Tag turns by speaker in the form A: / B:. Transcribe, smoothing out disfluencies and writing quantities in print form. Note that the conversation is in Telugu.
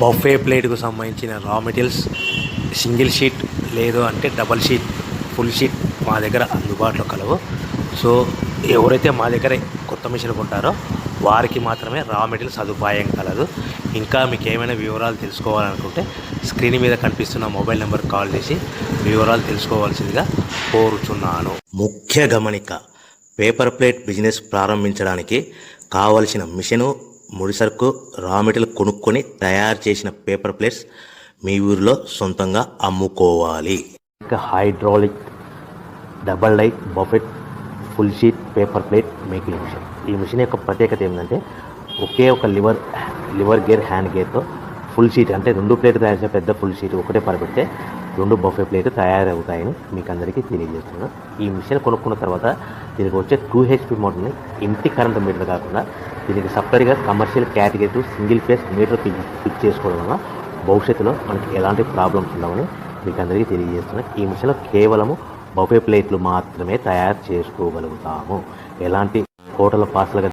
A: బఫే ప్లేట్కు సంబంధించిన రా మెటీరియల్స్ సింగిల్ షీట్ లేదు అంటే డబల్ షీట్ ఫుల్ షీట్ మా దగ్గర అందుబాటులో కలవు. సో ఎవరైతే మా దగ్గర కొత్త మిషన్ కొంటారో వారికి మాత్రమే రా మెటీరియల్ సదుపాయం కలదు. ఇంకా మీకు ఏమైనా వివరాలు తెలుసుకోవాలనుకుంటే స్క్రీన్ మీద కనిపిస్తున్న మొబైల్ నెంబర్ కాల్ చేసి వివరాలు తెలుసుకోవాల్సిందిగా కోరుచున్నాను. ముఖ్య గమనిక: పేపర్ ప్లేట్ బిజినెస్ ప్రారంభించడానికి కావలసిన మిషను, ముడిసరుకు, రా మెటీరియల్ కొనుక్కొని తయారు చేసిన పేపర్ ప్లేట్స్ మీ ఊరిలో సొంతంగా అమ్ముకోవాలి. ఇంకా hydraulic, double die, buffet, full sheet paper plate making machine. ఈ మిషన్ యొక్క ప్రత్యేకత ఏంటంటే ఒకే ఒక లివర్ గేర్, హ్యాండ్ గేర్తో ఫుల్ షీట్ అంటే 2 ప్లేట్లు తయారు చేసే పెద్ద ఫుల్ షీట్ ఒకటే పరబెడితే 2 బఫే ప్లేట్ తయారవుతాయని మీకు అందరికీ తెలియజేస్తున్నాను. ఈ మిషన్ కొనుక్కున్న తర్వాత దీనికి వచ్చే 2 HP మోటార్ని ఇంటి కరెంట్ మీటర్ కాకుండా దీనికి సపరేట్గా commercial category single phase metre fix చేసుకోవడం వల్ల భవిష్యత్తులో మనకి ఎలాంటి ప్రాబ్లమ్స్ ఉండవని మీకు అందరికీ తెలియజేస్తున్నాను. ఈ మిషన్లో కేవలము బఫే ప్లేట్లు మాత్రమే తయారు చేసుకోగలుగుతాము. ఎలాంటి హోటల్ పార్సల్గా